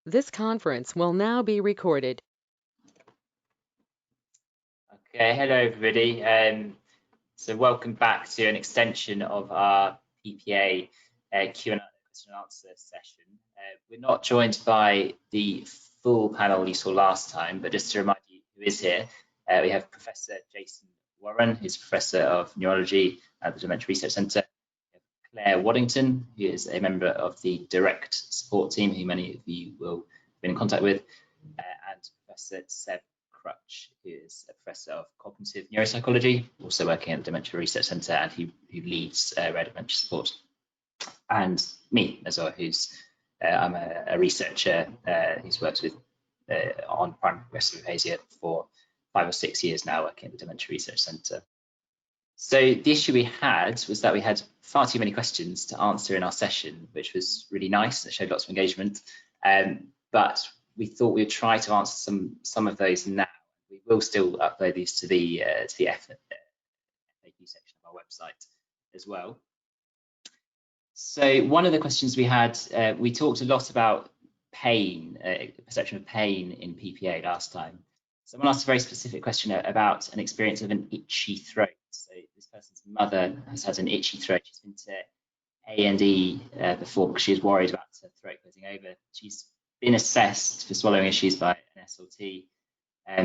This conference will now be recorded. Okay, hello everybody. So welcome back to an extension of our PPA Q&A question and answer session. We're not joined by the full panel you saw last time, but just to remind you who is here, we have Professor Jason Warren, who's Professor of Neurology at the Dementia Research Centre. Claire Waddington, who is a member of the direct support team, who many of you will have been in contact with, and Professor Seb Crutch, who is a Professor of Cognitive Neuropsychology, also working at the Dementia Research Centre, and who leads Rare Dementia Support. And me as well, who's I'm a researcher who's worked with on primary progressive aphasia for 5 or 6 years now, working at the Dementia Research Centre. So the issue we had was that we had far too many questions to answer in our session, which was really nice. It showed lots of engagement, but we thought we'd try to answer some of those now. We will still upload these to the FAQ section of our website as well. So one of the questions we had, we talked a lot about pain, perception of pain in PPA last time. Someone asked a very specific question about an experience of an itchy throat. So this person's mother has had an itchy throat. She's been to A&E before because she was worried about her throat closing over. She's been assessed for swallowing issues by an SLT,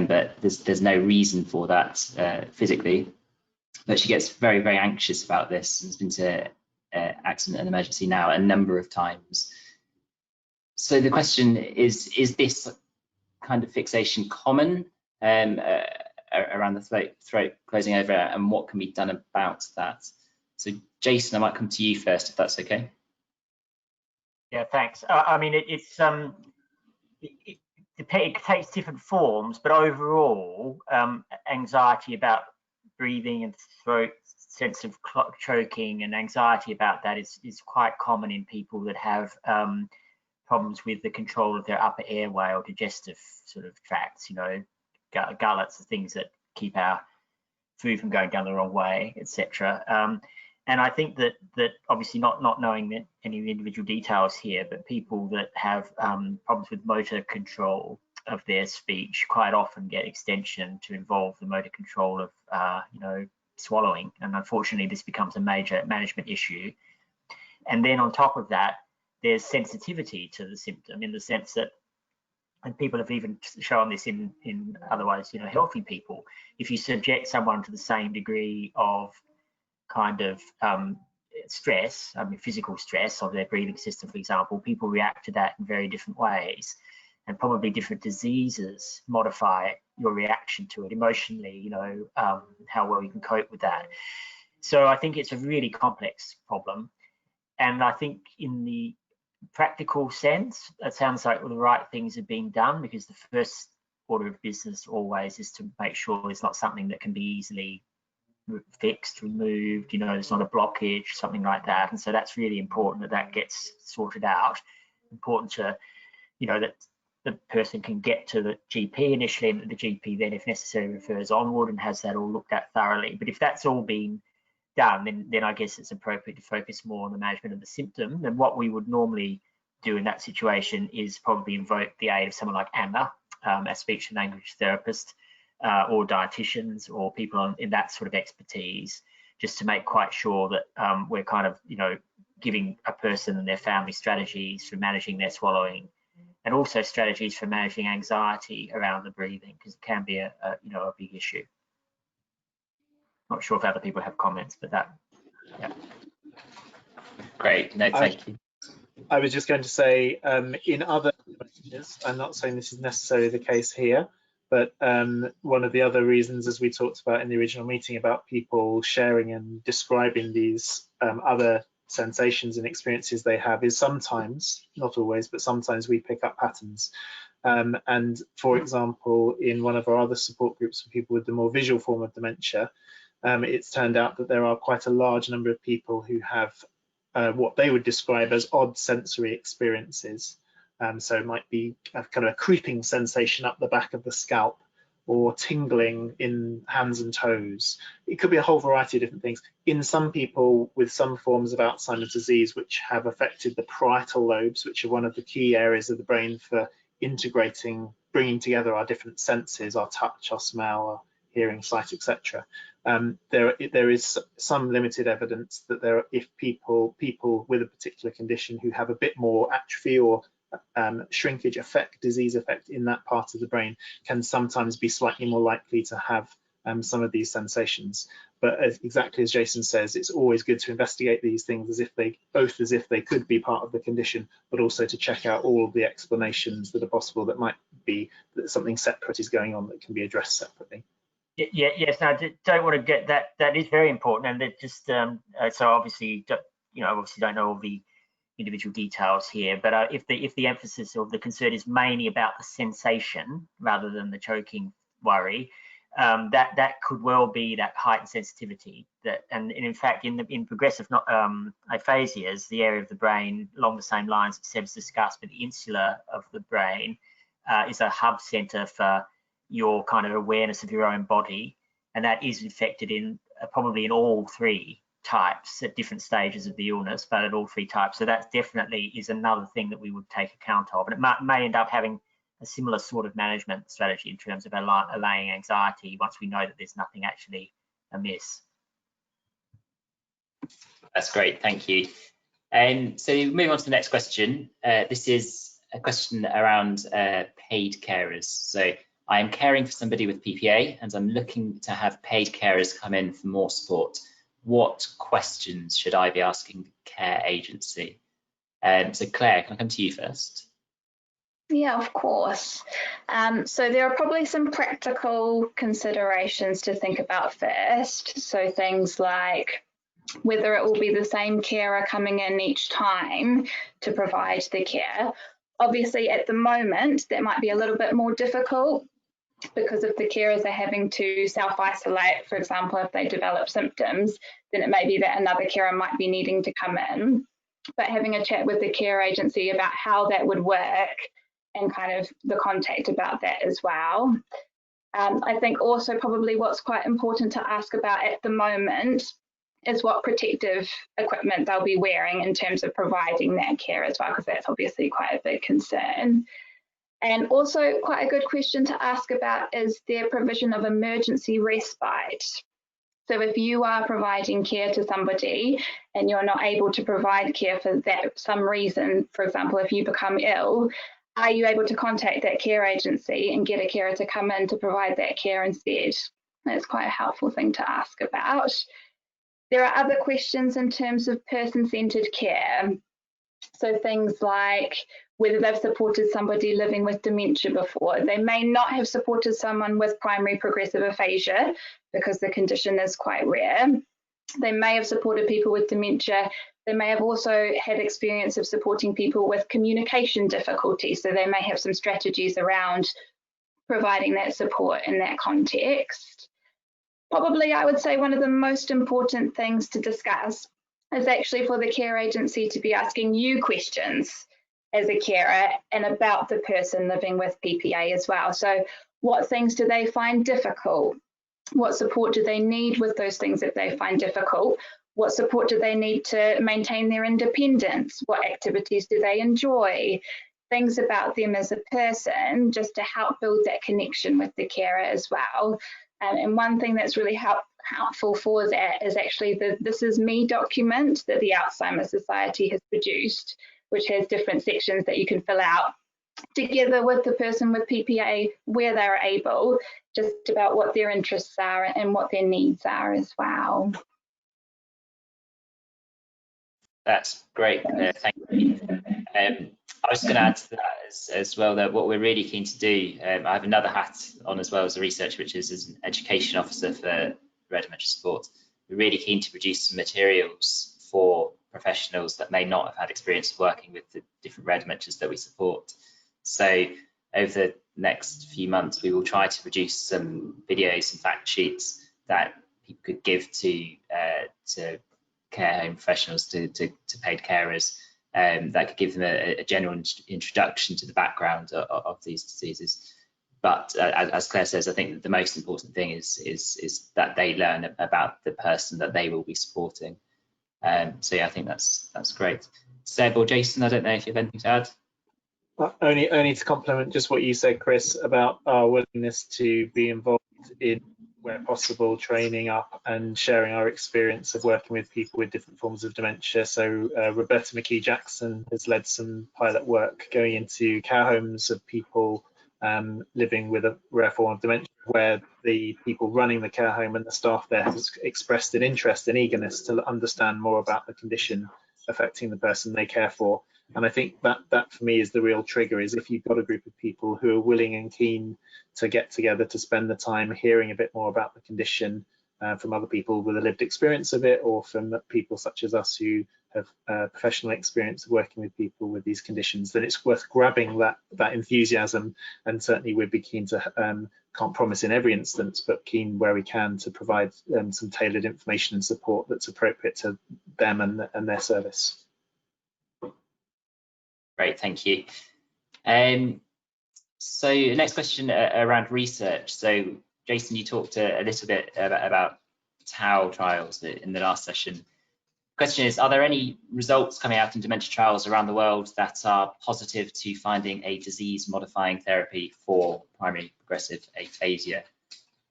but there's no reason for that physically. But she gets very, very anxious about this and has been to accident and emergency now a number of times. So the question is this kind of fixation common around the throat closing over, and what can be done about that? So Jason, I might come to you first, if that's okay. Yeah, thanks. I mean, it takes different forms, but overall, anxiety about breathing and throat, sense of choking and anxiety about that is quite common in people that have problems with the control of their upper airway or digestive sort of tracts, you know, gullets, the things that keep our food from going down the wrong way, etc. And I think that obviously not knowing any of the individual details here, but people that have problems with motor control of their speech quite often get extension to involve the motor control of you know, swallowing, and unfortunately this becomes a major management issue. And then on top of that, there's sensitivity to the symptom, in the sense that, and people have even shown this in otherwise, you know, healthy people, if you subject someone to the same degree of kind of stress, I mean physical stress of their breathing system, for example, people react to that in very different ways, and probably different diseases modify your reaction to it emotionally, you know, how well you can cope with that. So I think it's a really complex problem, and I think in the practical sense, it sounds like all the right things are being done, because the first order of business always is to make sure it's not something that can be easily fixed, removed, you know, there's not a blockage, something like that. And so that's really important that gets sorted out. Important to, you know, that the person can get to the GP initially, and that the GP then, if necessary, refers onward and has that all looked at thoroughly. But if that's all been done, then I guess it's appropriate to focus more on the management of the symptom. And what we would normally do in that situation is probably invoke the aid of someone like Anna, a speech and language therapist, or dietitians, or people in that sort of expertise, just to make quite sure that we're kind of, you know, giving a person and their family strategies for managing their swallowing, and also strategies for managing anxiety around the breathing, because it can be a you know, a big issue. Not sure if other people have comments, but that, yeah. Great, no, thank you. I was just going to say, in other languages, I'm not saying this is necessarily the case here, but one of the other reasons, as we talked about in the original meeting, about people sharing and describing these other sensations and experiences they have, is sometimes, not always, but sometimes we pick up patterns. And for example, in one of our other support groups for people with the more visual form of dementia, it's turned out that there are quite a large number of people who have what they would describe as odd sensory experiences. So it might be a kind of a creeping sensation up the back of the scalp, or tingling in hands and toes. It could be a whole variety of different things. In some people with some forms of Alzheimer's disease which have affected the parietal lobes, which are one of the key areas of the brain for integrating, bringing together our different senses, our touch, our smell, our hearing, sight, etc. There is some limited evidence that if people with a particular condition who have a bit more atrophy or shrinkage effect, disease effect in that part of the brain, can sometimes be slightly more likely to have some of these sensations. But exactly as Jason says, it's always good to investigate these things as if they could be part of the condition, but also to check out all of the explanations that are possible that might be that something separate is going on that can be addressed separately. Yes, no, I don't want to get that. That is very important, and that just so obviously, obviously don't know all the individual details here, but if the emphasis or the concern is mainly about the sensation rather than the choking worry, that could well be that heightened sensitivity. And in fact, in progressive aphasias, the area of the brain along the same lines as Seb's discussed, but the insula of the brain is a hub center for your kind of awareness of your own body, and that is affected in probably in all three types at different stages of the illness, but at all three types. So that definitely is another thing that we would take account of, and it may end up having a similar sort of management strategy in terms of allaying anxiety once we know that there's nothing actually amiss. That's great, thank you. So moving on to the next question. This is a question around paid carers. So I am caring for somebody with PPA and I'm looking to have paid carers come in for more support. What questions should I be asking the care agency? So Claire, can I come to you first? Yeah, of course. So there are probably some practical considerations to think about first. So things like whether it will be the same carer coming in each time to provide the care. Obviously, at the moment, that might be a little bit more difficult because if the carers are having to self-isolate, for example, if they develop symptoms, then it may be that another carer might be needing to come in. But having a chat with the care agency about how that would work and kind of the contact about that as well. I think also probably what's quite important to ask about at the moment is what protective equipment they'll be wearing in terms of providing that care as well, because that's obviously quite a big concern. And also quite a good question to ask about is their provision of emergency respite. So if you are providing care to somebody and you're not able to provide care for that some reason, for example, if you become ill, are you able to contact that care agency and get a carer to come in to provide that care instead? That's quite a helpful thing to ask about. There are other questions in terms of person-centred care. So things like whether they've supported somebody living with dementia before. They may not have supported someone with primary progressive aphasia because the condition is quite rare. They may have supported people with dementia. They may have also had experience of supporting people with communication difficulties. So they may have some strategies around providing that support in that context. Probably I would say one of the most important things to discuss is actually for the care agency to be asking you questions as a carer and about the person living with PPA as well. So what things do they find difficult? What support do they need with those things that they find difficult? What support do they need to maintain their independence? What activities do they enjoy? Things about them as a person, just to help build that connection with the carer as well. And one thing that's really helpful for that is actually the This Is Me document that the Alzheimer's Society has produced, which has different sections that you can fill out together with the person with PPA where they're able, just about what their interests are and what their needs are as well. That's great, thank you. I was going to add to that as well that what we're really keen to do, I have another hat on as well as a researcher, which is as an education officer for Red Dementia Support. We're really keen to produce some materials for professionals that may not have had experience of working with the different Red Dementias that we support. So over the next few months, we will try to produce some videos, some fact sheets that people could give to care home professionals, to paid carers, that could give them a general introduction to the background of these diseases. but as Claire says, I think the most important thing is that they learn about the person that they will be supporting. So yeah, I think that's great. Seb or Jason, I don't know if you have anything to add. Only to complement just what you said, Chris, about our willingness to be involved in, where possible, training up and sharing our experience of working with people with different forms of dementia. So Roberta McKee-Jackson has led some pilot work going into care homes of people living with a rare form of dementia, where the people running the care home and the staff there has expressed an interest and eagerness to understand more about the condition affecting the person they care for. And I think that for me is the real trigger, is if you've got a group of people who are willing and keen to get together to spend the time hearing a bit more about the condition from other people with a lived experience of it, or from people such as us who have professional experience of working with people with these conditions, that it's worth grabbing that enthusiasm. And certainly we'd be keen to, can't promise in every instance, but keen where we can to provide some tailored information and support that's appropriate to them and their service. Great, thank you. So next question around research. So Jason, you talked a little bit about tau trials in the last session. Question is, are there any results coming out in dementia trials around the world that are positive to finding a disease-modifying therapy for primary progressive aphasia?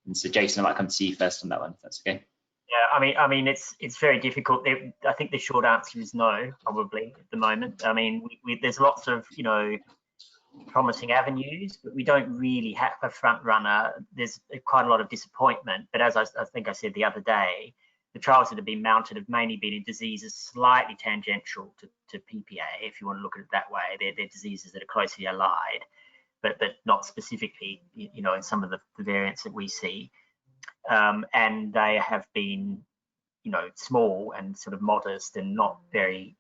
And so Jason, I might come to you first on that one, if that's okay. Yeah, I mean, it's very difficult. I think the short answer is no, probably at the moment. I mean, there's lots of promising avenues, but we don't really have a front runner. There's quite a lot of disappointment. But as I think I said the other day, the trials that have been mounted have mainly been in diseases slightly tangential to PPA, if you want to look at it that way. They're diseases that are closely allied, but not specifically, in some of the variants that we see. And they have been, small and sort of modest and not very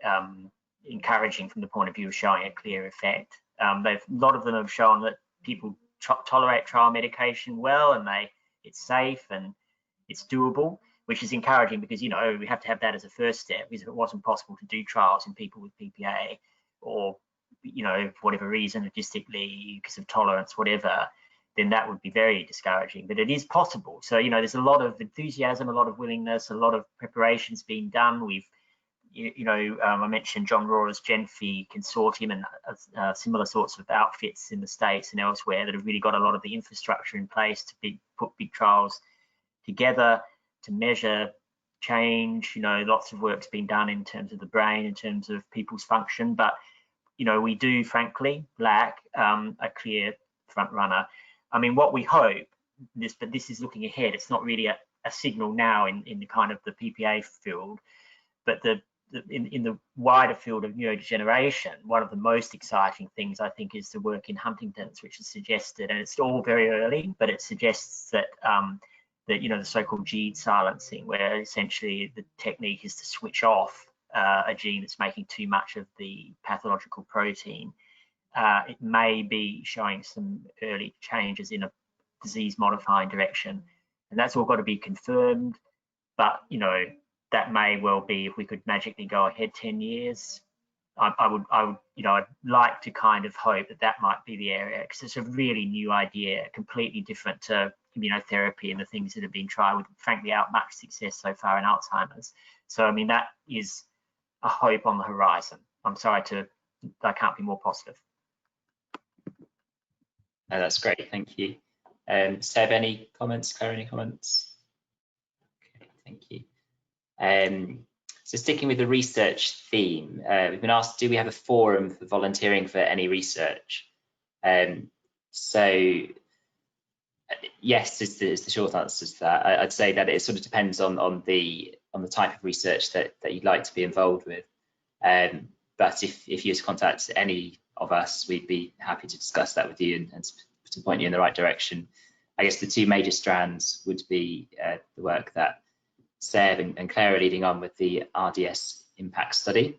encouraging from the point of view of showing a clear effect. A lot of them have shown that people tolerate trial medication well, and it's safe and it's doable, which is encouraging, because we have to have that as a first step. Because if it wasn't possible to do trials in people with PPA, or for whatever reason, logistically, because of tolerance, whatever, then that would be very discouraging. But it is possible. So there's a lot of enthusiasm, a lot of willingness, a lot of preparations being done. We've I mentioned John Rora's GenFi consortium and similar sorts of outfits in the States and elsewhere that have really got a lot of the infrastructure in place to put big trials together to measure change. Lots of work's been done in terms of the brain, in terms of people's function, but we do frankly lack a clear front runner. I mean, what we hope, but this is looking ahead, it's not really a signal now in the kind of the PPA field, but in the wider field of neurodegeneration, one of the most exciting things, I think, is the work in Huntington's, which is suggested, and it's all very early, but it suggests that the so-called gene silencing, where essentially the technique is to switch off a gene that's making too much of the pathological protein. It may be showing some early changes in a disease-modifying direction, and that's all got to be confirmed. But that may well be, if we could magically go ahead 10 years. I'd like to kind of hope that might be the area, because it's a really new idea, completely different to immunotherapy and the things that have been tried with, frankly, much success so far in Alzheimer's. So I mean, that is a hope on the horizon. I can't be more positive. No, that's great, thank you. Seb, any comments? Claire, any comments? Okay, thank you. So sticking with the research theme, we've been asked, do we have a forum for volunteering for any research? So yes is the short answer to that. I'd say that it sort of depends on the type of research that you'd like to be involved with. But if you were to contact any of us, we'd be happy to discuss that with you and to point you in the right direction. I guess the two major strands would be the work that Seb and Claire are leading on with the RDS impact study.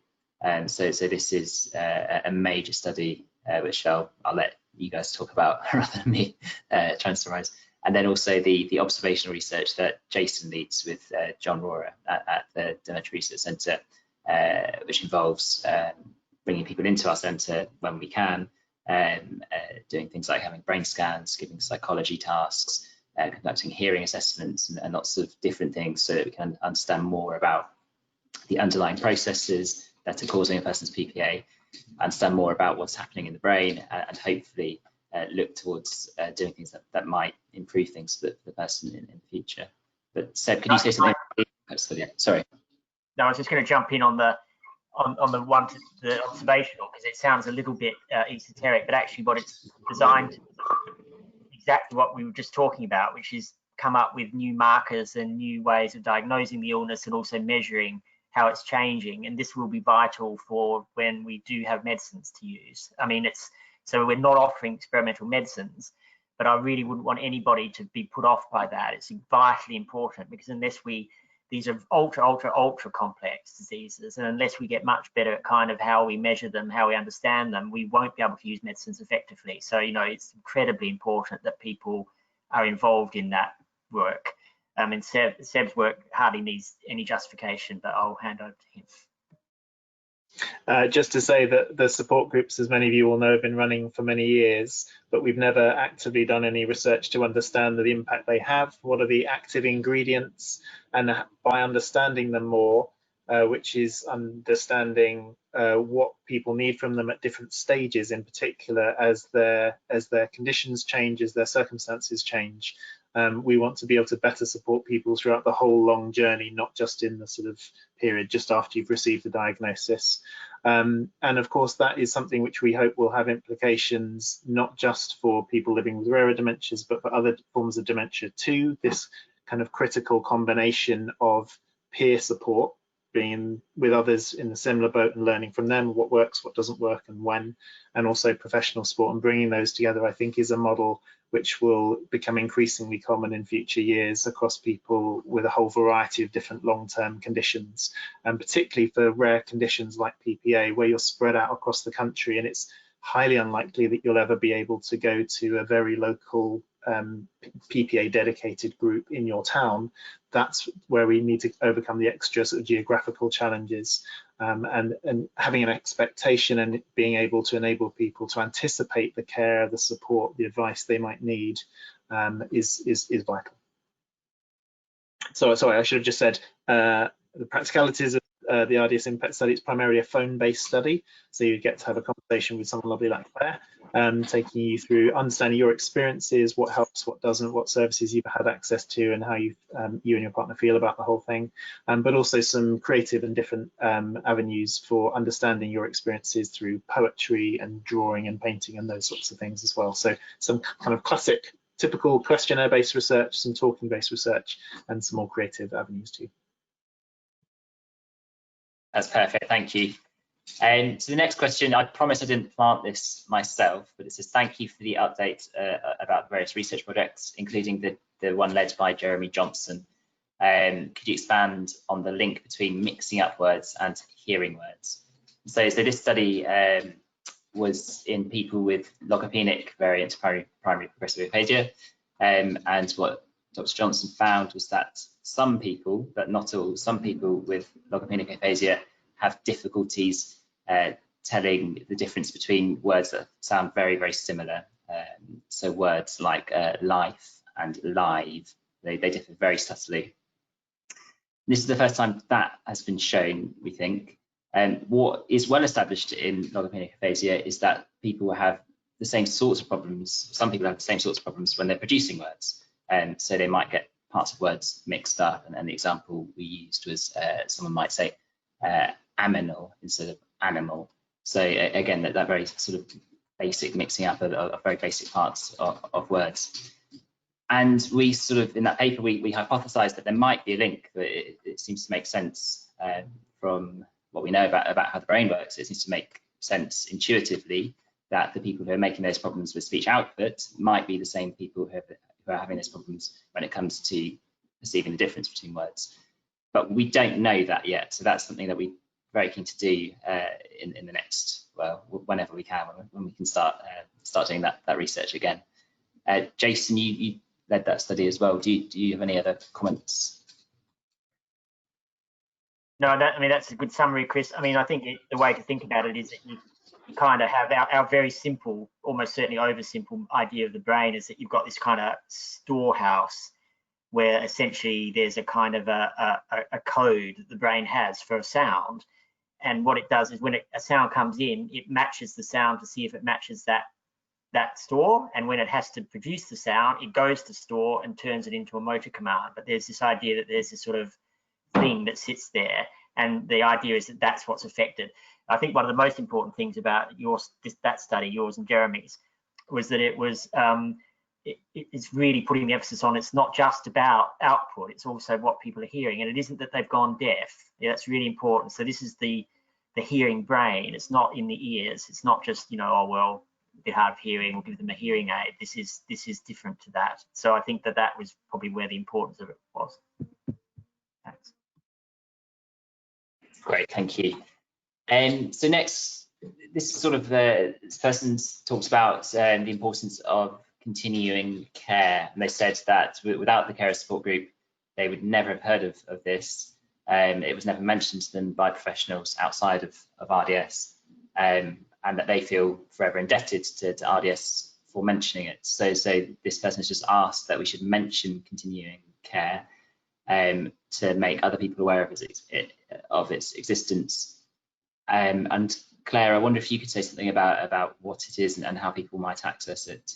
So this is a major study which I'll let you guys talk about rather than me trying to summarize. And then also the observational research that Jason leads with John Rora at the Dementia Research Centre, which involves bringing people into our centre when we can, doing things like having brain scans, giving psychology tasks, conducting hearing assessments, and lots of different things so that we can understand more about the underlying processes that are causing a person's PPA, understand more about what's happening in the brain, and hopefully look towards doing things that might improve things for the person in the future. But Seb, could you say something? Sorry. No, I was just going to jump in on the observational, because it sounds a little bit esoteric, but actually what it's designed to exactly what we were just talking about, which is come up with new markers and new ways of diagnosing the illness and also measuring how it's changing. And this will be vital for when we do have medicines to use. I mean, so we're not offering experimental medicines, but I really wouldn't want anybody to be put off by that. It's vitally important, because unless these are ultra complex diseases, and unless we get much better at kind of how we measure them, how we understand them, we won't be able to use medicines effectively. So, you know, it's incredibly important that people are involved in that work. And Seb's work hardly needs any justification, but I'll hand over to him. Just to say that the support groups, as many of you will know, have been running for many years, but we've never actively done any research to understand the impact they have, what are the active ingredients, and by understanding them more, which is understanding what people need from them at different stages, in particular as their conditions change, as their circumstances change. We want to be able to better support people throughout the whole long journey, not just in the sort of period just after you've received the diagnosis. And of course, that is something which we hope will have implications not just for people living with rarer dementias, but for other forms of dementia too. This kind of critical combination of peer support, being with others in a similar boat and learning from them what works, what doesn't work, and when, and also professional support, and bringing those together, I think, is a model which will become increasingly common in future years across people with a whole variety of different long-term conditions, and particularly for rare conditions like PPA, where you're spread out across the country, and it's highly unlikely that you'll ever be able to go to a very local PPA dedicated group in your town. That's where we need to overcome the extra sort of geographical challenges, and having an expectation and being able to enable people to anticipate the care, the support, the advice they might need is vital. So sorry, I should have just said the practicalities of the RDS impact study. It's primarily a phone-based study, so you get to have a conversation with someone lovely like Claire, taking you through understanding your experiences, what helps, what doesn't, what services you've had access to, and how you and your partner feel about the whole thing, but also some creative and different avenues for understanding your experiences through poetry and drawing and painting and those sorts of things as well. So some kind of classic, typical questionnaire-based research, some talking-based research, and some more creative avenues too. That's perfect, thank you. And so the next question, I promise I didn't plant this myself, but it says, thank you for the update about various research projects, including the one led by Jeremy Johnson. Could you expand on the link between mixing up words and hearing words? So this study was in people with logopenic variant primary progressive aphasia, and what Dr. Johnson found was that some people, but not all, some people with logopenic aphasia have difficulties telling the difference between words that sound very, very similar. So words like life and live, they differ very subtly. This is the first time that has been shown, we think. And what is well established in logopenic aphasia is that people have the same sorts of problems. Some people have the same sorts of problems when they're producing words. And so they might get parts of words mixed up. And the example we used was someone might say aminal instead of animal. So again, that very sort of basic mixing up of very basic parts of words. And we sort of, in that paper, we hypothesized that there might be a link, but it seems to make sense from what we know about how the brain works. It seems to make sense intuitively that the people who are making those problems with speech output might be the same people who are having those problems when it comes to perceiving the difference between words. But we don't know that yet. So that's something that we're very keen to do in the next, well, whenever we can, when we can start doing that research again. Jason, you led that study as well. Do you have any other comments? No, I mean, that's a good summary, Chris. I mean, I think the way to think about it is that kind of have our very simple, almost certainly oversimple idea of the brain is that you've got this kind of storehouse where essentially there's a kind of a code that the brain has for a sound. And what it does is when a sound comes in, it matches the sound to see if it matches that store. And when it has to produce the sound, it goes to store and turns it into a motor command. But there's this idea that there's this sort of thing that sits there. And the idea is that that's what's affected. I think one of the most important things about that study, yours and Jeremy's, was that it was it's really putting the emphasis on it's not just about output, it's also what people are hearing, and it isn't that they've gone deaf. Yeah, that's really important. So this is the hearing brain. It's not in the ears. It's not just, you know, oh well, a bit hard of hearing, we'll give them a hearing aid. This is different to that. So I think that was probably where the importance of it was. Thanks. Great, thank you. So next, this sort of this person talks about the importance of continuing care, and they said that without the carer support group, they would never have heard of this. It was never mentioned to them by professionals outside of RDS, and that they feel forever indebted to RDS for mentioning it. So this person has just asked that we should mention continuing care to make other people aware of its existence. And Claire, I wonder if you could say something about what it is and how people might access it.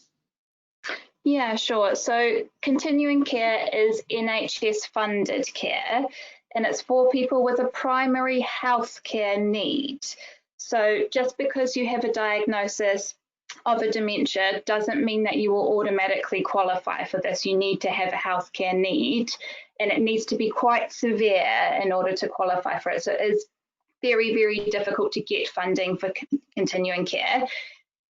Yeah, sure. So continuing care is NHS funded care, and it's for people with a primary health care need. So just because you have a diagnosis of a dementia doesn't mean that you will automatically qualify for this. You need to have a healthcare need, and it needs to be quite severe in order to qualify for it. So it is very, very difficult to get funding for continuing care.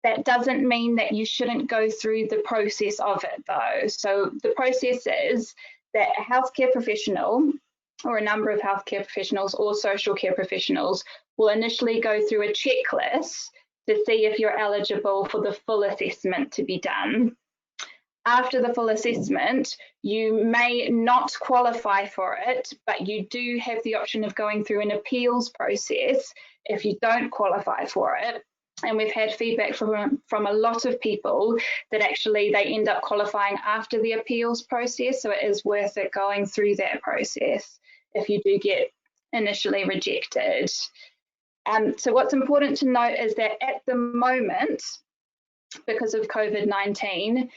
That doesn't mean that you shouldn't go through the process of it though. So the process is that a healthcare professional or a number of healthcare professionals or social care professionals will initially go through a checklist to see if you're eligible for the full assessment to be done. After the full assessment, you may not qualify for it, but you do have the option of going through an appeals process if you don't qualify for it. And we've had feedback from a lot of people that actually they end up qualifying after the appeals process. So it is worth it going through that process if you do get initially rejected. So what's important to note is that at the moment, because of COVID-19,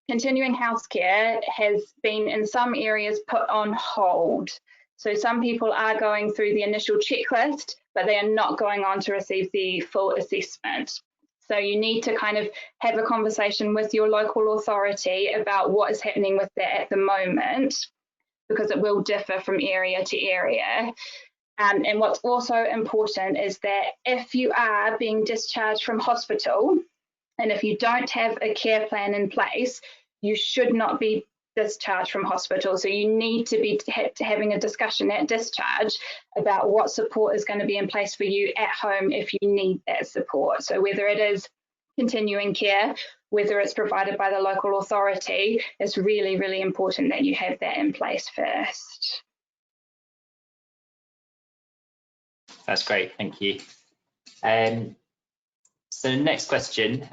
continuing healthcare has been in some areas put on hold. So some people are going through the initial checklist, but they are not going on to receive the full assessment. So you need to kind of have a conversation with your local authority about what is happening with that at the moment, because it will differ from area to area. And what's also important is that if you are being discharged from hospital, and if you don't have a care plan in place, you should not be discharged from hospital. So you need to be having a discussion at discharge about what support is going to be in place for you at home if you need that support. So whether it is continuing care, whether it's provided by the local authority, it's really, really important that you have that in place first. That's great, thank you. So next question.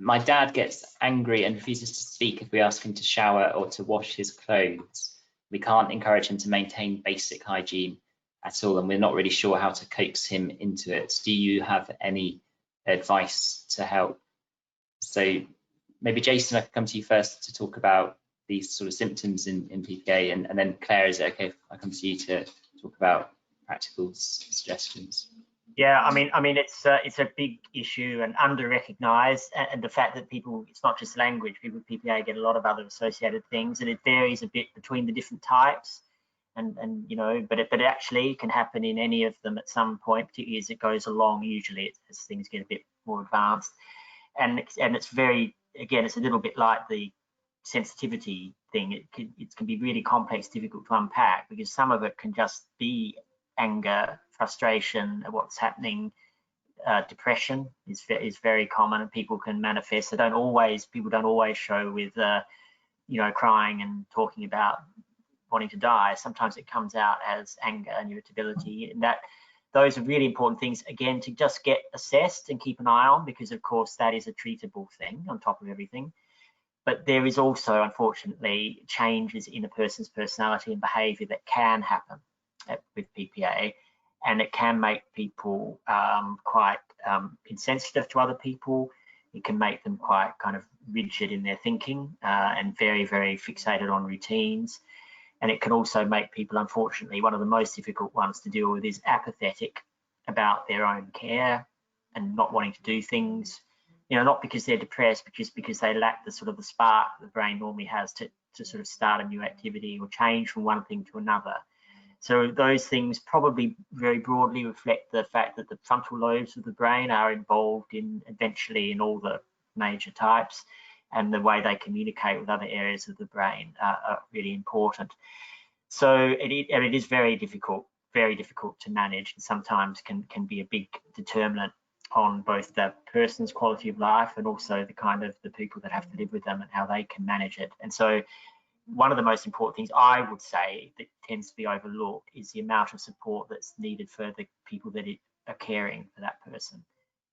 My dad gets angry and refuses to speak if we ask him to shower or to wash his clothes. We can't encourage him to maintain basic hygiene at all, and we're not really sure how to coax him into it. Do you have any advice to help? So maybe Jason, I could come to you first to talk about these sort of symptoms in PPA, and then Claire, is it okay if I come to you to talk about practical suggestions? Yeah, I mean, it's a big issue and under-recognised, and the fact that people, it's not just language. People with PPA get a lot of other associated things, and it varies a bit between the different types, and you know, but it actually can happen in any of them at some point, particularly as it goes along. Usually, as things get a bit more advanced, and it's very, again, it's a little bit like the sensitivity thing. It can be really complex, difficult to unpack, because some of it can just be anger, frustration at what's happening. Depression is very common, and people can manifest. People don't always show with you know, crying and talking about wanting to die. Sometimes it comes out as anger and irritability, and those are really important things, again, to just get assessed and keep an eye on, because of course that is a treatable thing on top of everything. But there is also, unfortunately, changes in a person's personality and behaviour that can happen with PPA, and it can make people quite insensitive to other people. It can make them quite kind of rigid in their thinking and very, very fixated on routines. And it can also make people, unfortunately, one of the most difficult ones to deal with is apathetic about their own care and not wanting to do things, you know, not because they're depressed, but just because they lack the sort of the spark the brain normally has to sort of start a new activity or change from one thing to another. So those things probably very broadly reflect the fact that the frontal lobes of the brain are involved in eventually in all the major types, and the way they communicate with other areas of the brain are really important. So it is very difficult to manage, and sometimes can be a big determinant on both the person's quality of life and also the kind of the people that have to live with them and how they can manage it. And so one of the most important things I would say that tends to be overlooked is the amount of support that's needed for the people that are caring for that person,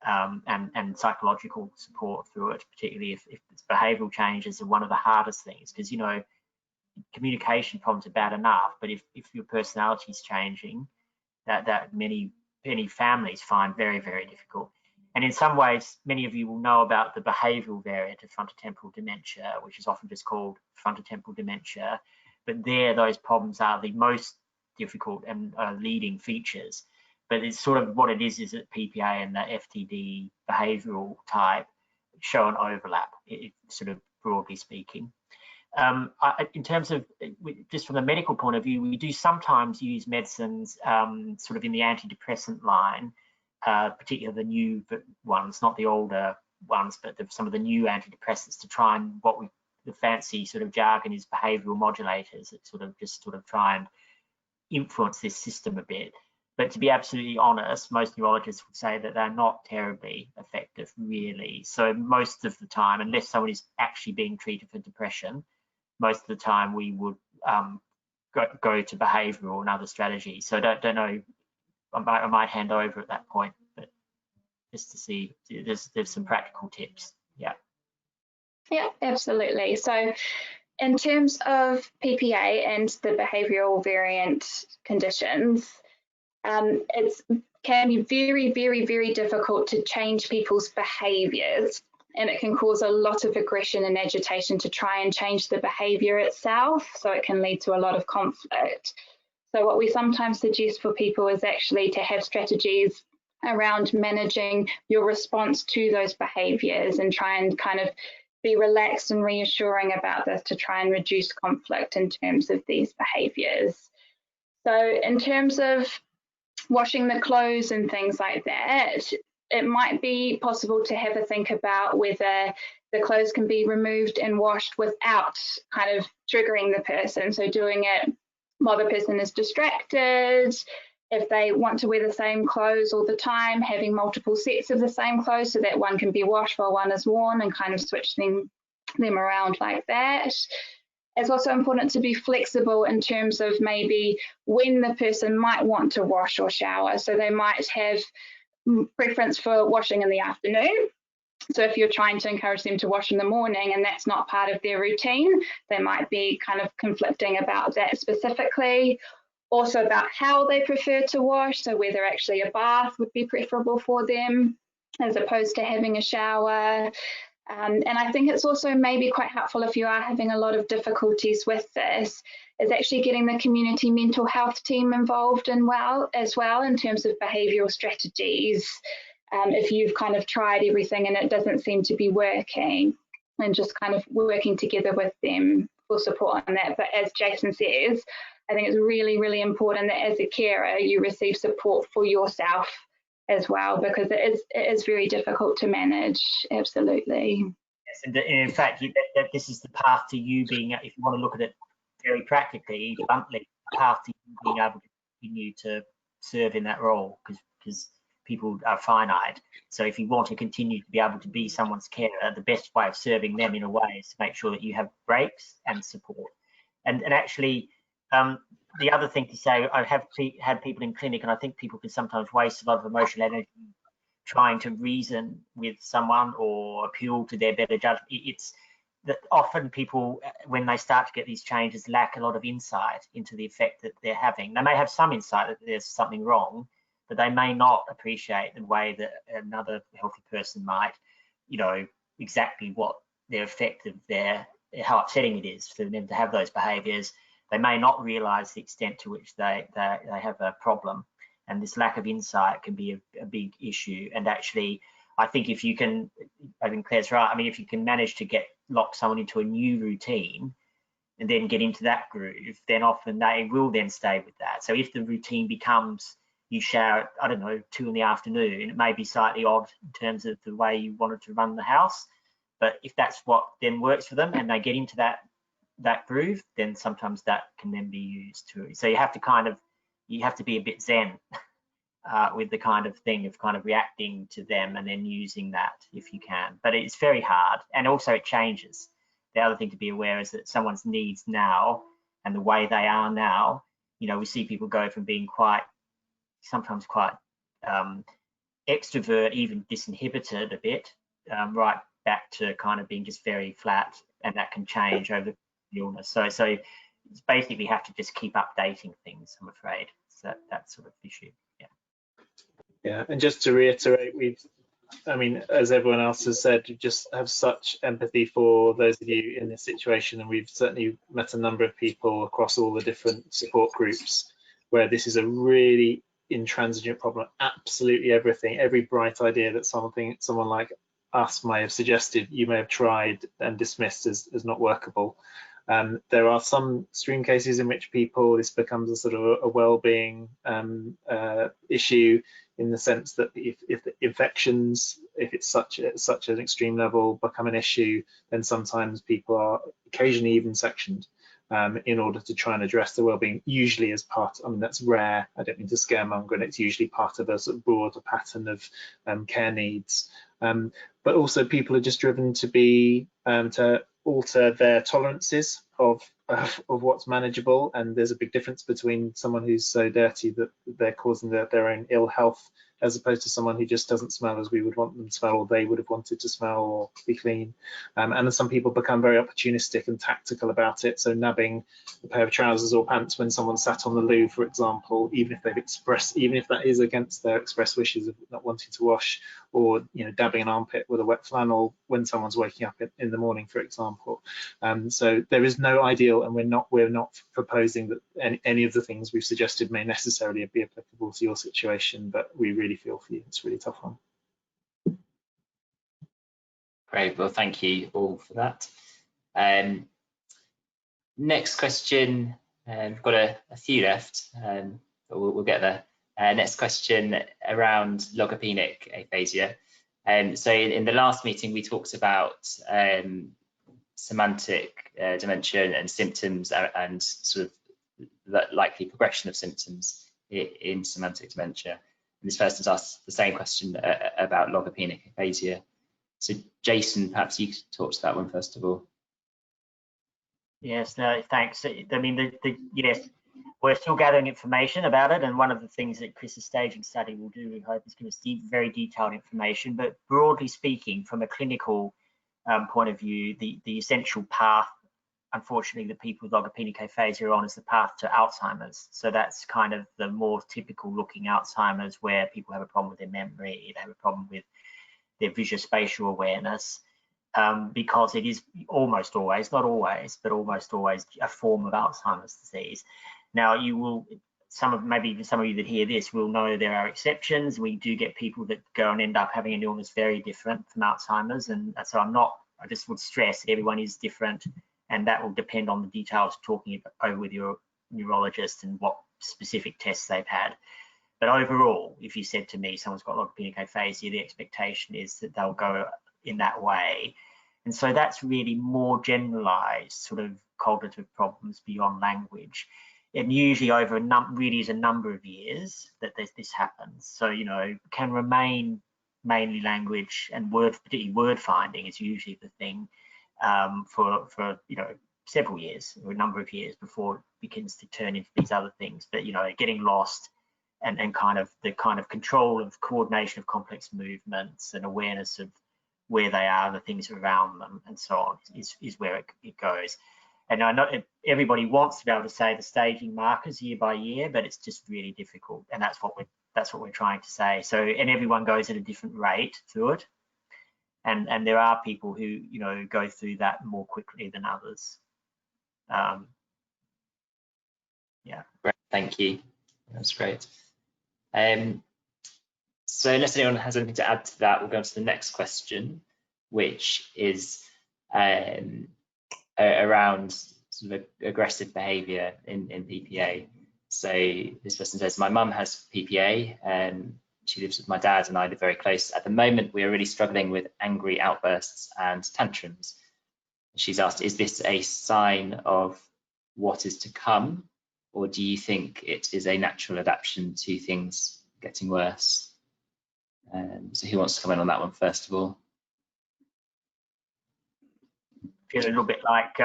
and psychological support through it, particularly if it's behavioural changes are one of the hardest things, because, you know, communication problems are bad enough, but if your personality is changing, that many families find very, very difficult. And in some ways, many of you will know about the behavioural variant of frontotemporal dementia, which is often just called frontotemporal dementia. But there, those problems are the most difficult and leading features. But it's sort of what it is that PPA and the FTD behavioural type show an overlap, sort of broadly speaking. In terms of just from the medical point of view, we do sometimes use medicines sort of in the antidepressant line, particularly the new ones, not the older ones, but some of the new antidepressants, to try and the fancy sort of jargon is behavioural modulators that sort of try and influence this system a bit. But to be absolutely honest, most neurologists would say that they're not terribly effective, really. So most of the time, unless someone is actually being treated for depression, most of the time we would go to behavioural and other strategies. So I don't know, I might hand over at that point, but just to see, there's some practical tips. Yeah, absolutely. So in terms of PPA and the behavioural variant conditions, it can be very, very, very difficult to change people's behaviours, and it can cause a lot of aggression and agitation to try and change the behaviour itself. So it can lead to a lot of conflict. So what we sometimes suggest for people is actually to have strategies around managing your response to those behaviours and try and kind of be relaxed and reassuring about this to try and reduce conflict in terms of these behaviours. So in terms of washing the clothes and things like that, it might be possible to have a think about whether the clothes can be removed and washed without kind of triggering the person. So doing it while the person is distracted. If they want to wear the same clothes all the time, having multiple sets of the same clothes so that one can be washed while one is worn, and kind of switch them around like that. It's also important to be flexible in terms of maybe when the person might want to wash or shower. So they might have preference for washing in the afternoon. So if you're trying to encourage them to wash in the morning and that's not part of their routine, they might be kind of conflicting about that specifically. Also about how they prefer to wash, so whether actually a bath would be preferable for them as opposed to having a shower. And I think it's also maybe quite helpful if you are having a lot of difficulties with this, is actually getting the community mental health team involved as well in terms of behavioural strategies. If you've kind of tried everything and it doesn't seem to be working, and just kind of working together with them for support on that. But as Jason says, I think it's really, really important that as a carer, you receive support for yourself as well, because it is very difficult to manage. Absolutely. Yes, and in fact, that this is the path to you being, if you want to look at it very practically, bluntly, the path to you being able to continue to serve in that role, because people are finite. So if you want to continue to be able to be someone's carer, the best way of serving them in a way is to make sure that you have breaks and support. And actually, the other thing to say, I have had people in clinic, and I think people can sometimes waste a lot of emotional energy trying to reason with someone or appeal to their better judgment. It's that often people, when they start to get these changes, lack a lot of insight into the effect that they're having. They may have some insight that there's something wrong, but they may not appreciate the way that another healthy person might, you know, exactly what their effect of how upsetting it is for them to have those behaviours. They may not realise the extent to which they have a problem, and this lack of insight can be a big issue. And actually, I think if you can, I think Claire's right. I mean, if you can manage to lock someone into a new routine and then get into that groove, then often they will then stay with that. So if the routine becomes you shower, I don't know, 2 in the afternoon, it may be slightly odd in terms of the way you wanted to run the house. But if that's what then works for them and they get into that groove, then sometimes that can then be used too. So you have to be a bit zen with the kind of thing of kind of reacting to them and then using that if you can. But it's very hard, and also it changes. The other thing to be aware is that someone's needs now and the way they are now, you know, we see people go from being sometimes quite extrovert, even disinhibited a bit, right back to kind of being just very flat, and that can change over the illness. So it's basically have to just keep updating things, I'm afraid. So that sort of issue. Yeah, and just to reiterate, I mean, as everyone else has said, we just have such empathy for those of you in this situation, and we've certainly met a number of people across all the different support groups where this is a really intransigent problem. Absolutely everything, every bright idea that someone like us may have suggested, you may have tried and dismissed as not workable. There are some extreme cases in which this becomes a sort of a well-being issue, in the sense that if the infections, if it's such an extreme level, become an issue, then sometimes people are occasionally even sectioned in order to try and address the well-being, usually as part, I mean, that's rare, I don't mean to scaremonger, and it's usually part of a sort of broader pattern of care needs. But also people are just driven to alter their tolerances of what's manageable, and there's a big difference between someone who's so dirty that they're causing their own ill health, as opposed to someone who just doesn't smell as we would want them to smell, or they would have wanted to smell or be clean. And then some people become very opportunistic and tactical about it, so nabbing a pair of trousers or pants when someone sat on the loo, for example, even if that is against their express wishes of not wanting to wash, or, you know, dabbing an armpit with a wet flannel when someone's waking up in the morning, for example. So there is no ideal, and we're not proposing that any of the things we've suggested may necessarily be applicable to your situation, but we really feel for you. It's a really tough one. Great, well, thank you all for that. Next question, we've got a few left, but we'll get there. Next question around logopenic aphasia. So in the last meeting, we talked about semantic dementia and symptoms and sort of the likely progression of symptoms in semantic dementia. And this person's asked the same question about logopenic aphasia. So Jason, perhaps you could talk to that one first of all. Yes, no, thanks. I mean, yes, we're still gathering information about it, and one of the things that Chris's staging study will do, we hope, is give us very detailed information. But broadly speaking, from a clinical point of view, the essential path, unfortunately, that people with logopenic aphasia are on is the path to Alzheimer's. So that's kind of the more typical looking Alzheimer's, where people have a problem with their memory, they have a problem with their visuospatial awareness, because it is almost always, not always, but almost always a form of Alzheimer's disease. Now, you will, maybe even some of you that hear this will know there are exceptions. We do get people that go and end up having an illness very different from Alzheimer's, and so I just would stress that everyone is different, and that will depend on the details talking over with your neurologist and what specific tests they've had. But overall, if you said to me someone's got logopenic aphasia, the expectation is that they'll go in that way. And so that's really more generalized sort of cognitive problems beyond language. And usually over really is a number of years that this happens. So, you know, can remain mainly language, and particularly word finding is usually the thing for you know, several years or a number of years before begins to turn into these other things. But, you know, getting lost and kind of the kind of control of coordination of complex movements and awareness of where they are, the things around them, and so on, is where it goes. And I know everybody wants to be able to say the staging markers year by year, but it's just really difficult, and that's what we're trying to say. So, and everyone goes at a different rate through it, and there are people who, you know, go through that more quickly than others. Yeah. Great, thank you. That's great. So unless anyone has anything to add to that, we'll go on to the next question, which is around sort of aggressive behaviour in PPA. So this person says, my mum has PPA and she lives with my dad and I live very close. At the moment, we are really struggling with angry outbursts and tantrums. She's asked, is this a sign of what is to come, or do you think it is a natural adaptation to things getting worse? So who wants to comment on that one first of all? Feel a little bit like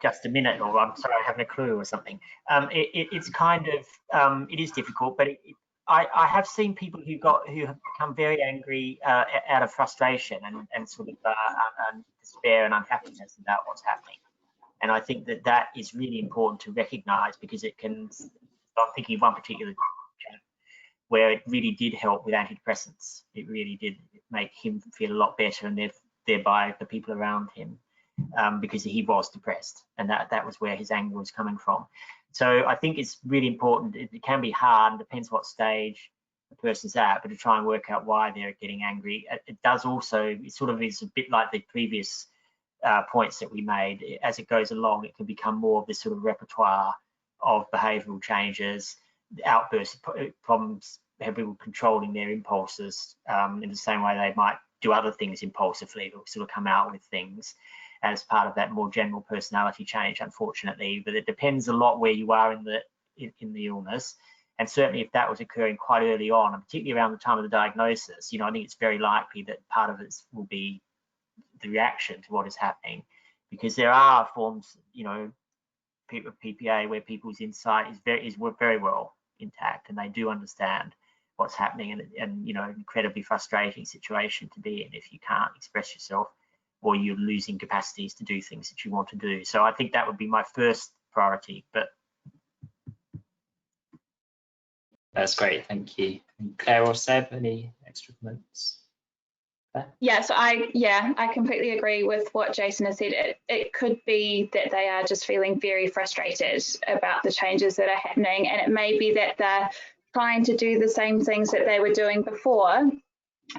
just a minute, or I'm sorry, I haven't a clue or something. It's kind of it is difficult, but I have seen people who have become very angry out of frustration and sort of and despair and unhappiness about what's happening. And I think that is really important to recognise, because it can. I'm thinking of one particular where it really did help with antidepressants. It really did make him feel a lot better, and thereby the people around him, because he was depressed, and that was where his anger was coming from. So I think it's really important. It can be hard, and depends what stage the person's at, but to try and work out why they're getting angry. It does also, it sort of is a bit like the previous points that we made. As it goes along, it can become more of this sort of repertoire of behavioural changes, outbursts, problems, people controlling their impulses in the same way they might do other things impulsively, or sort of come out with things as part of that more general personality change, unfortunately. But it depends a lot where you are in the illness, and certainly if that was occurring quite early on, and particularly around the time of the diagnosis, you know, I think it's very likely that part of it will be the reaction to what is happening, because there are forms, you know, PPA where people's insight is very well intact, and they do understand what's happening, and you know, incredibly frustrating situation to be in if you can't express yourself, or you're losing capacities to do things that you want to do. So I think that would be my first priority. But that's great, thank you. Claire or Seb, any extra comments? Yeah, so I completely agree with what Jason has said. It could be that they are just feeling very frustrated about the changes that are happening, and it may be that they're trying to do the same things that they were doing before,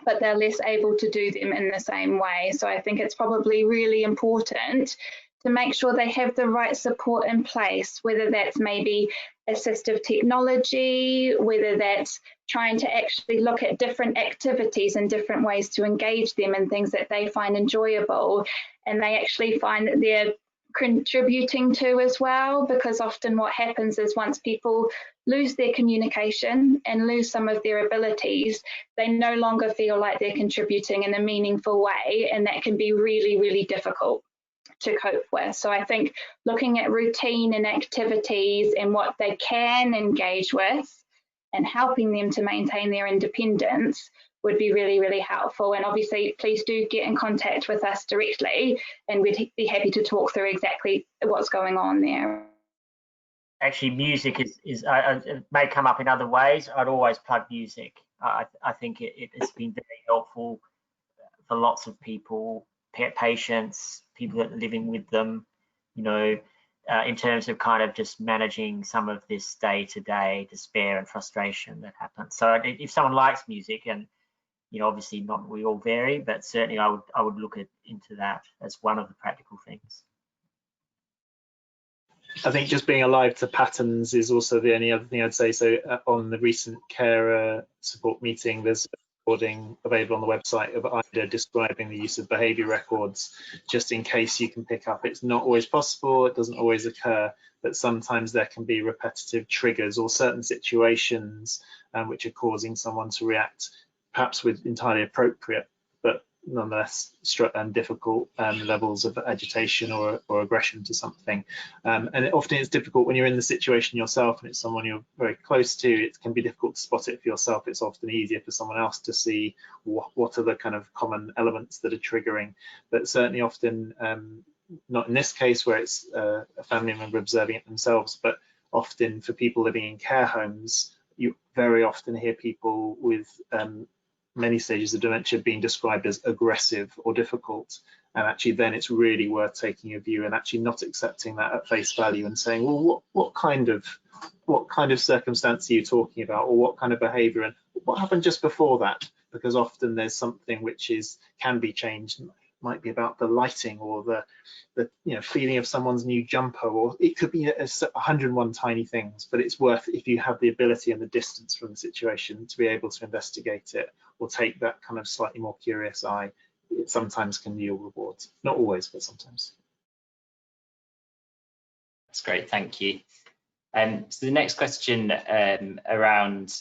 but they're less able to do them in the same way. So I think it's probably really important to make sure they have the right support in place, whether that's maybe assistive technology, whether that's trying to actually look at different activities and different ways to engage them in things that they find enjoyable and they actually find that they're contributing to as well. Because often what happens is once people lose their communication and lose some of their abilities, they no longer feel like they're contributing in a meaningful way, and that can be really, really difficult to cope with. So I think looking at routine and activities and what they can engage with and helping them to maintain their independence would be really, really helpful. And obviously, please do get in contact with us directly, and we'd be happy to talk through exactly what's going on there. Actually, music it may come up in other ways. I'd always plug music. I think it has been very helpful for lots of people, patients, people that are living with them, you know, in terms of kind of just managing some of this day-to-day despair and frustration that happens. So if someone likes music, and you know, obviously not, we all vary, but certainly I would look into that as one of the practical things. I think just being alive to patterns is also the only other thing I'd say. So on the recent carer support meeting, there's a recording available on the website of Ida describing the use of behaviour records, just in case you can pick up. It's not always possible, it doesn't always occur, but sometimes there can be repetitive triggers or certain situations which are causing someone to react perhaps with entirely appropriate but nonetheless difficult levels of agitation or aggression to something. And often it's difficult when you're in the situation yourself and it's someone you're very close to. It can be difficult to spot it for yourself. It's often easier for someone else to see what are the kind of common elements that are triggering. But certainly often, not in this case where it's a family member observing it themselves, but often for people living in care homes, you very often hear people with many stages of dementia being described as aggressive or difficult, and actually then it's really worth taking a view and actually not accepting that at face value and saying, well, what kind of circumstance are you talking about, or what kind of behaviour, and what happened just before that? Because often there's something which can be changed. It might be about the lighting or the feeling of someone's new jumper, or it could be 101 tiny things, but it's worth, if you have the ability and the distance from the situation, to be able to investigate it or take that kind of slightly more curious eye. It sometimes can yield rewards, not always, but sometimes. That's great, thank you. So the next question around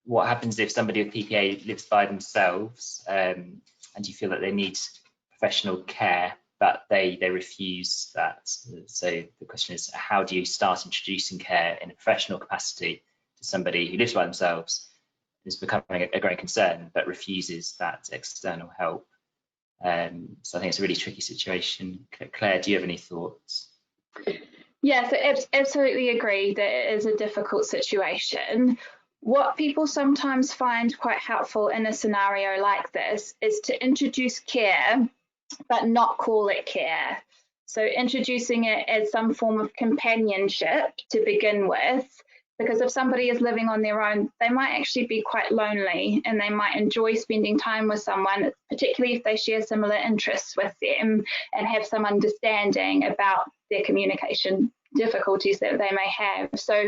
what happens if somebody with PPA lives by themselves and you feel that they need professional care, but they refuse that. So the question is, how do you start introducing care in a professional capacity to somebody who lives by themselves, is becoming a growing concern, but refuses that external help? So I think it's a really tricky situation. Claire, do you have any thoughts? Yes, I absolutely agree that it is a difficult situation. What people sometimes find quite helpful in a scenario like this is to introduce care, but not call it care. So introducing it as some form of companionship to begin with, because if somebody is living on their own, they might actually be quite lonely and they might enjoy spending time with someone, particularly if they share similar interests with them and have some understanding about their communication difficulties that they may have. So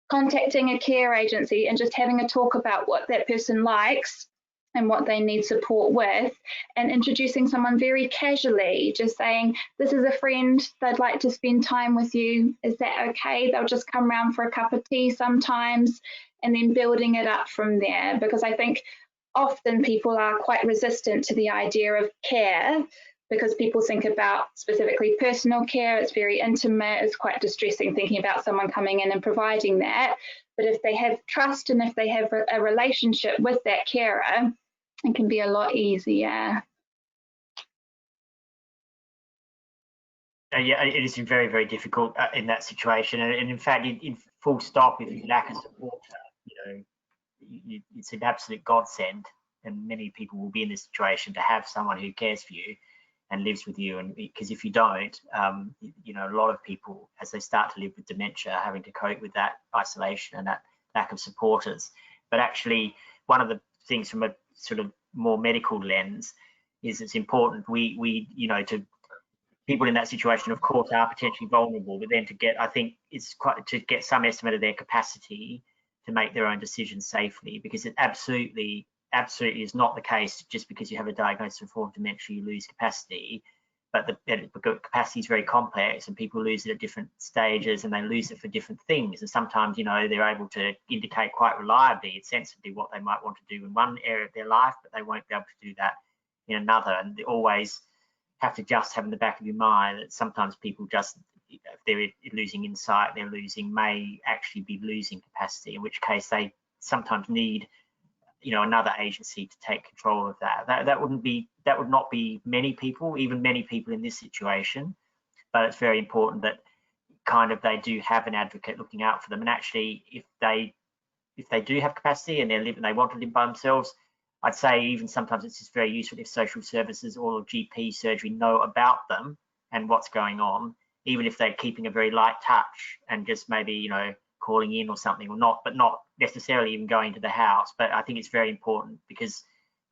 contacting a care agency and just having a talk about what that person likes and what they need support with, and introducing someone very casually, just saying, this is a friend, they'd like to spend time with you, is that okay? They'll just come round for a cup of tea sometimes, and then building it up from there, because I think often people are quite resistant to the idea of care because people think about specifically personal care, it's very intimate, it's quite distressing thinking about someone coming in and providing that. But if they have trust and if they have a relationship with that carer, it can be a lot easier. Yeah, it is very, very difficult in that situation. And in fact, in full stop, if you lack a supporter, it's an absolute godsend. And many people will be in this situation to have someone who cares for you and lives with you. And because if you don't, a lot of people, as they start to live with dementia, are having to cope with that isolation and that lack of supporters. But actually, one of the things from a sort of more medical lens is it's important to people in that situation, of course, are potentially vulnerable, but then I think it's quite to get some estimate of their capacity to make their own decisions safely, because it absolutely is not the case just because you have a diagnosis of form of dementia you lose capacity, but the capacity is very complex and people lose it at different stages and they lose it for different things. And sometimes, they're able to indicate quite reliably and sensibly what they might want to do in one area of their life, but they won't be able to do that in another. And they always have to just have in the back of your mind that sometimes people just, if they're losing insight, may actually be losing capacity, in which case they sometimes need another agency to take control of that. That would not be many people, even many people in this situation, but it's very important that they do have an advocate looking out for them. And actually, if they do have capacity and they want to live by themselves, I'd say even sometimes it's just very useful if social services or GP surgery know about them and what's going on, even if they're keeping a very light touch and just maybe calling in or something, but not necessarily even going to the house. But I think it's very important because,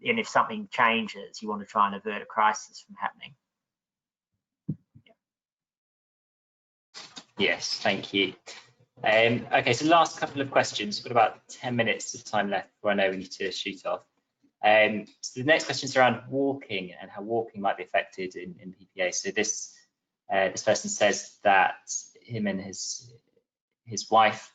and if something changes, you want to try and avert a crisis from happening. Yes, thank you. Okay, so last couple of questions. We've got about 10 minutes of time left before I know we need to shoot off. So the next question is around walking and how walking might be affected in PPA. So this person says that him and his wife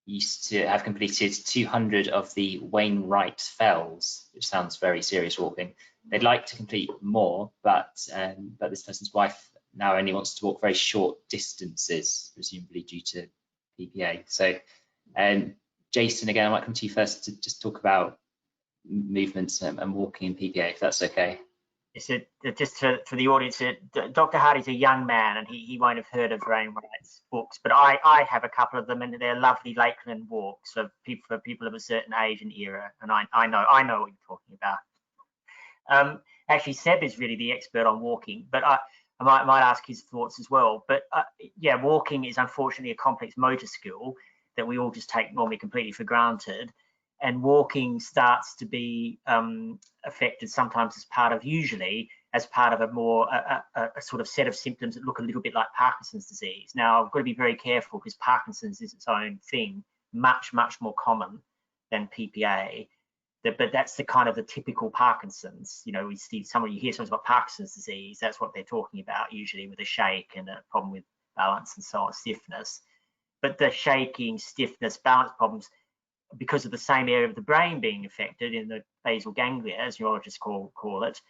used to have completed 200 of the Wainwright Fells, which sounds very serious walking. They'd like to complete more, but this person's wife now only wants to walk very short distances, presumably due to PPA. So, Jason, again, I might come to you first to just talk about movements and walking in PPA, if that's okay. Just for the audience, Dr. Hardy's a young man and he won't have heard of Wainwright's books, but I have a couple of them, and they're lovely lakeland walks for people of a certain age and era, and I know what you're talking about. Actually, Seb is really the expert on walking, but I might ask his thoughts as well. But yeah, walking is unfortunately a complex motor skill that we all just take normally completely for granted. And walking starts to be affected sometimes usually as part of a more a sort of set of symptoms that look a little bit like Parkinson's disease. Now, I've got to be very careful because Parkinson's is its own thing, much more common than PPA. But that's the kind of the typical Parkinson's. You know, you hear someone's got Parkinson's disease, that's what they're talking about usually, with a shake and a problem with balance and so on, stiffness. But the shaking, stiffness, balance problems, because of the same area of the brain being affected in the basal ganglia, as neurologists call it,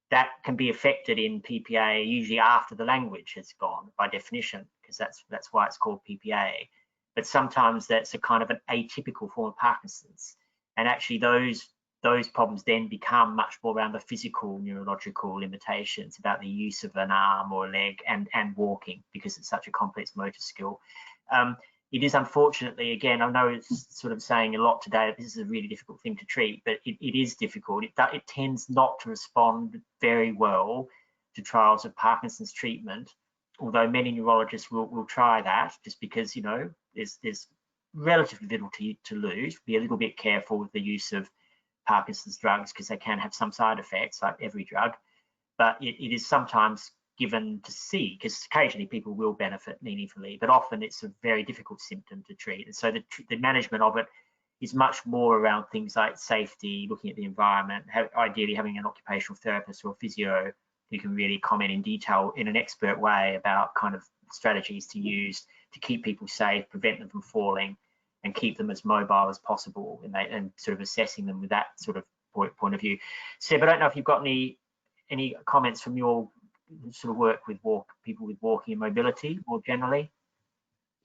that can be affected in PPA usually after the language has gone, by definition, because that's why it's called PPA. But sometimes that's a kind of an atypical form of Parkinson's, and actually those problems then become much more around the physical neurological limitations about the use of an arm or a leg and walking, because it's such a complex motor skill. It is unfortunately, again, I know it's sort of saying a lot today that this is a really difficult thing to treat, but it is difficult. It tends not to respond very well to trials of Parkinson's treatment, although many neurologists will try that, just because, you know, there's relatively little to lose. Be a little bit careful with the use of Parkinson's drugs because they can have some side effects, like every drug, but it is sometimes given to see, because occasionally people will benefit meaningfully, but often it's a very difficult symptom to treat. And so the management of it is much more around things like safety, looking at the environment, ideally having an occupational therapist or a physio who can really comment in detail in an expert way about kind of strategies to use to keep people safe, prevent them from falling, and keep them as mobile as possible, and sort of assessing them with that sort of point of view. Seb, I don't know if you've got any comments from your sort of work with people with walking and mobility more generally.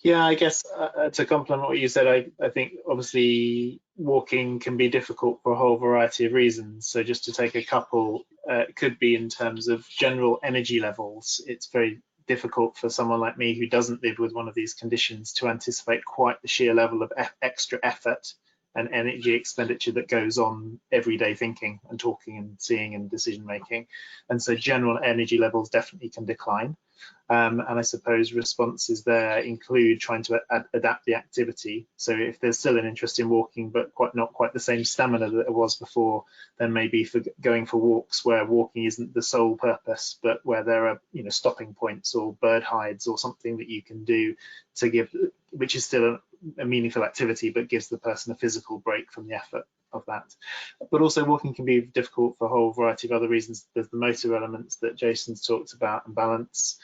Yeah, I guess to complement what you said, I think obviously walking can be difficult for a whole variety of reasons. So just to take a couple, it could be in terms of general energy levels. It's very difficult for someone like me who doesn't live with one of these conditions to anticipate quite the sheer level of extra effort and energy expenditure that goes on everyday thinking and talking and seeing and decision making. And so general energy levels definitely can decline. And I suppose responses there include trying to adapt the activity. So if there's still an interest in walking, but not quite the same stamina that it was before, then maybe for going for walks where walking isn't the sole purpose, but where there are, you know, stopping points or bird hides or something that you can do to give, which is still a meaningful activity, but gives the person a physical break from the effort of that. But also walking can be difficult for a whole variety of other reasons. There's the motor elements that Jason's talked about, and balance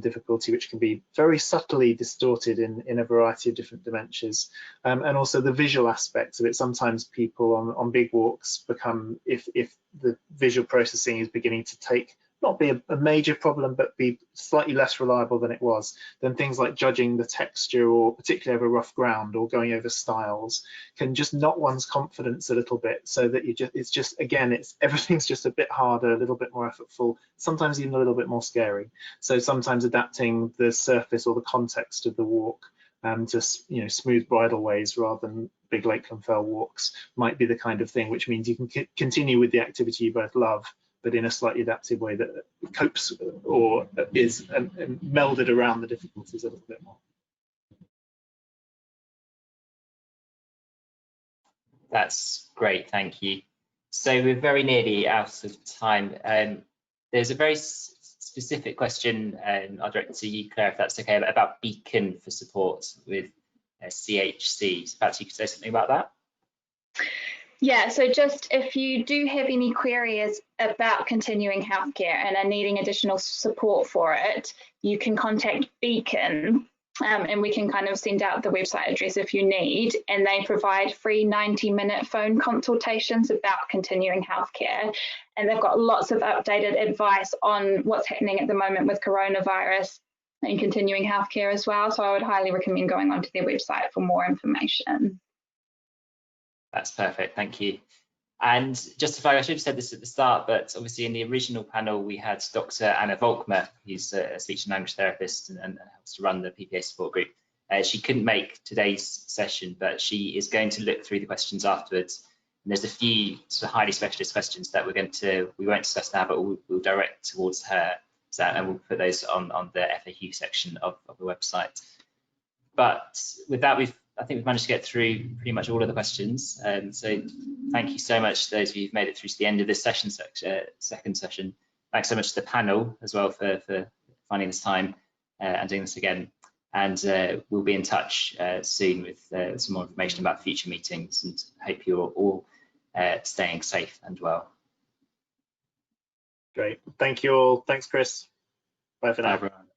difficulty, which can be very subtly distorted in a variety of different dementias, and also the visual aspects of it. Sometimes people on big walks become, if the visual processing is beginning to not be a major problem, but be slightly less reliable than it was, then things like judging the texture, or particularly over rough ground, or going over styles, can just knock one's confidence a little bit, so that everything's just a bit harder, a little bit more effortful, sometimes even a little bit more scary. So sometimes adapting the surface or the context of the walk to, you know, smooth bridleways rather than big Lakeland Fell walks might be the kind of thing which means you can continue with the activity you both love, but in a slightly adaptive way that copes or is melded around the difficulties a little bit more. That's great, thank you. So we're very nearly out of time. There's a very specific question I'll direct to you, Claire, if that's okay, about Beacon for support with CHC. So perhaps you could say something about that. Yeah, so just if you do have any queries about continuing healthcare and are needing additional support for it, you can contact Beacon. and we can kind of send out the website address if you need, and they provide free 90-minute phone consultations about continuing healthcare. And they've got lots of updated advice on what's happening at the moment with coronavirus and continuing healthcare as well. So I would highly recommend going onto their website for more information. That's perfect, thank you. And just to flag, I should have said this at the start, but obviously in the original panel we had Dr. Anna Volkmer, who's a speech and language therapist and helps to run the PPA support group. She couldn't make today's session, but she is going to look through the questions afterwards. And there's a few sort of highly specialist questions that we won't discuss now, but we'll direct towards her. So, and we'll put those on the FAQ section of the website. But with that, I think we've managed to get through pretty much all of the questions. So thank you so much to those of you who've made it through to the end of this session, second session. Thanks so much to the panel as well for finding this time and doing this again. And we'll be in touch soon with some more information about future meetings, and hope you're all staying safe and well. Great. Thank you all. Thanks, Chris. Bye for now. Bye, everyone.